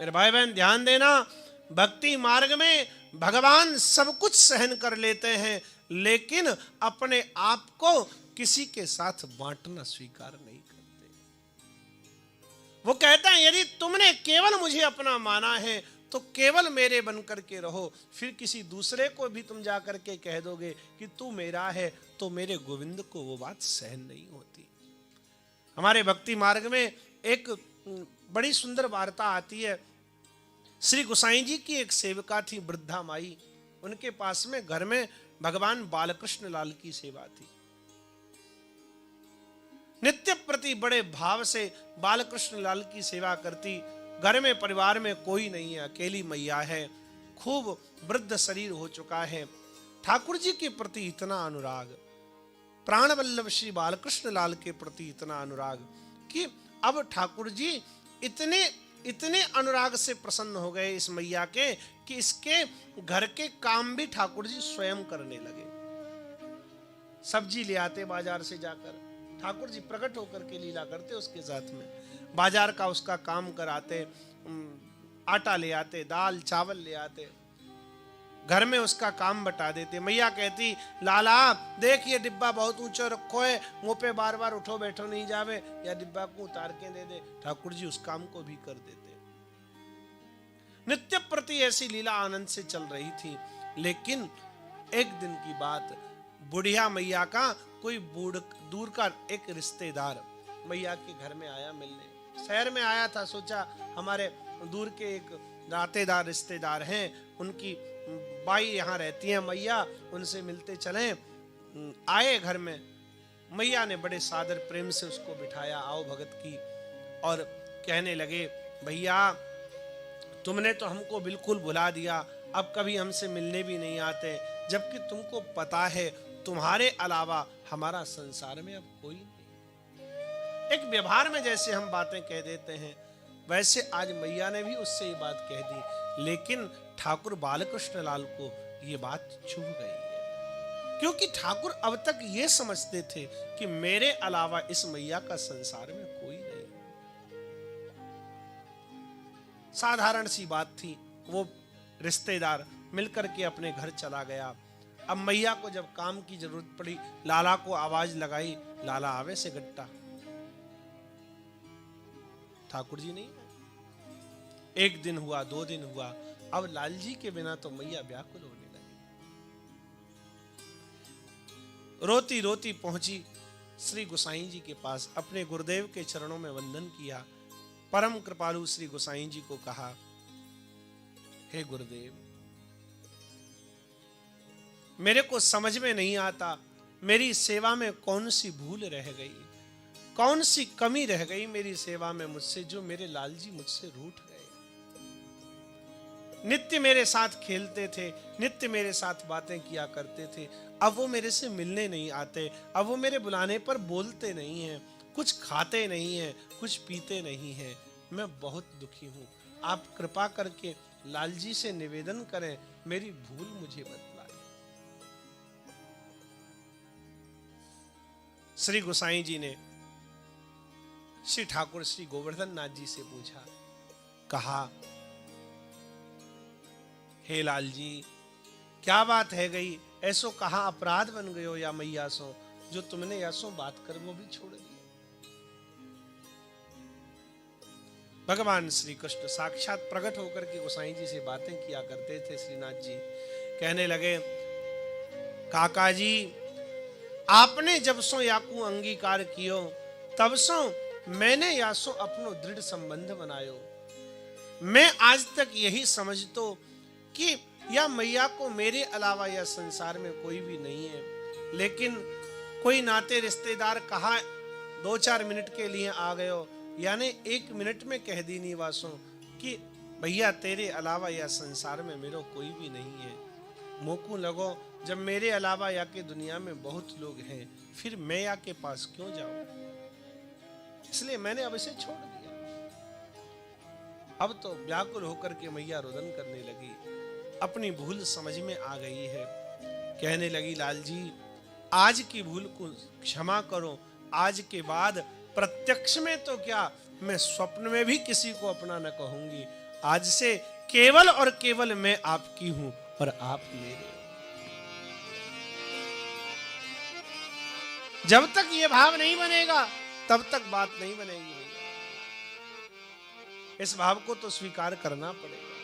मेरे भाई बहन ध्यान देना, भक्ति मार्ग में भगवान सब कुछ सहन कर लेते हैं, लेकिन अपने आप को किसी के साथ बांटना स्वीकार नहीं करते। वो कहता है यदि तुमने केवल मुझे अपना माना है तो केवल मेरे बन करके रहो, फिर किसी दूसरे को भी तुम जा करके कह दोगे कि तू मेरा है, तो मेरे गोविंद को वो बात सहन नहीं होती। हमारे भक्ति मार्ग में एक बड़ी सुंदर वार्ता आती है। श्री गोसाई जी की एक सेविका थी, वृद्धा माई। उनके पास में घर में भगवान बालकृष्ण लाल की सेवा थी। नित्य प्रति बड़े भाव से बालकृष्ण लाल की सेवा करती। घर में परिवार में कोई नहीं है, अकेली मैया है, खूब वृद्ध शरीर हो चुका है। ठाकुर जी के प्रति इतना अनुराग, प्राण वल्लभ श्री बालकृष्ण लाल के प्रति इतना अनुराग कि अब ठाकुर जी इतने अनुराग से प्रसन्न हो गए इस मैया के कि इसके घर के काम भी ठाकुर जी स्वयं करने लगे। सब्जी ले आते बाजार से जाकर, ठाकुर जी प्रकट होकर के लीला करते उसके साथ में, बाजार का उसका काम कराते, आटा ले आते, दाल चावल ले आते, घर में उसका काम बता देते। मैया कहती लाला देख ये डिब्बा बहुत ऊंचा रखो है, मुंह पे बार बार उठो बैठो नहीं जावे, या डिब्बा को उतार के दे दे। ठाकुर जी उस काम को भी कर देते। नित्य प्रति ऐसी लीला आनंद से चल रही थी। लेकिन एक दिन की बात, बुढ़िया मैया का कोई दूर का एक रिश्तेदार मैया के घर में आया मिलने। शहर में आया था, सोचा हमारे दूर के एक नातेदार रिश्तेदार हैं, उनकी बाई यहाँ रहती है मैया, उनसे मिलते चलें। आए घर में, मैया ने बड़े सादर प्रेम से उसको बिठाया, आओ भगत की, और कहने लगे भैया तुमने तो हमको बिल्कुल भुला दिया, अब कभी हमसे मिलने भी नहीं आते, जबकि तुमको पता है तुम्हारे अलावा हमारा संसार में अब कोई नहीं। एक व्यवहार में जैसे हम बातें कह देते हैं, वैसे आज मैया ने भी उससे ये बात कह दी। लेकिन ठाकुर बालकृष्ण लाल को ये बात छू गई है, क्योंकि ठाकुर अब तक ये समझते थे कि मेरे अलावा इस मैया का संसार में कोई नहीं। साधारण सी बात थी। वो रिश्तेदार मिलकर के अपने घर चला गया। अब मैया को जब काम की जरूरत पड़ी, लाला को आवाज लगाई, लाला आवे से गट्टा, ठाकुर जी नहीं आए। एक दिन हुआ, 2 दिन हुआ, अब लाल जी के बिना तो मैया व्याकुल होने लगी। रोती रोती पहुंची श्री गोसाई जी के पास, अपने गुरुदेव के चरणों में वंदन किया। परम कृपालु श्री गोसाई जी को कहा, हे गुरुदेव, मेरे को समझ में नहीं आता मेरी सेवा में कौन सी भूल रह गई, कौन सी कमी रह गई मेरी सेवा में मुझसे, जो मेरे लाल जी मुझसे रूठ गए। नित्य मेरे साथ खेलते थे, नित्य मेरे साथ बातें किया करते थे, अब वो मेरे से मिलने नहीं आते, अब वो मेरे बुलाने पर बोलते नहीं हैं, कुछ खाते नहीं हैं, कुछ पीते नहीं हैं। मैं बहुत दुखी हूं। आप कृपा करके लाल जी से निवेदन करें, मेरी भूल मुझे बतलाएं। श्री गोसाई जी ने श्री ठाकुर श्री गोवर्धन नाथ जी से पूछा, कहा, हे लाल जी, क्या बात है गई, ऐसो कहा अपराध बन गयो या मैया सो, जो तुमने ऐसो बात कर वो भी छोड़ दिया। भगवान श्री कृष्ण साक्षात प्रकट होकर के गोसाई जी से बातें किया करते थे। श्रीनाथ जी कहने लगे, काका जी, आपने जब सो याकू अंगीकार कियो, तब सो मैंने यासो अपनो दृढ़ संबंध बनायो। मैं आज तक यही समझतो कि या मैया को मेरे अलावा या संसार में कोई भी नहीं है, लेकिन कोई नाते रिश्तेदार कहा 2-4 मिनट के लिए आ गयो, यानी 1 मिनट में कह दी नहीं वासों कि भैया तेरे अलावा या संसार में मेरा कोई भी नहीं है। मोकू लगो, जब मेरे अलावा या के दुनिया में बहुत लोग हैं, फिर मैं या के पास क्यों जाऊं, इसलिए मैंने अब इसे छोड़ दिया। अब तो व्याकुल होकर के मैया रुदन करने लगी, अपनी भूल समझ में आ गई है। कहने लगी, लाल जी, आज की भूल को क्षमा करो, आज के बाद प्रत्यक्ष में तो क्या, मैं स्वप्न में भी किसी को अपना न कहूंगी, आज से केवल और केवल मैं आपकी हूं और आप मेरे हो। जब तक ये भाव नहीं बनेगा तब तक बात नहीं बनेगी भैया। इस भाव को तो स्वीकार करना पड़ेगा।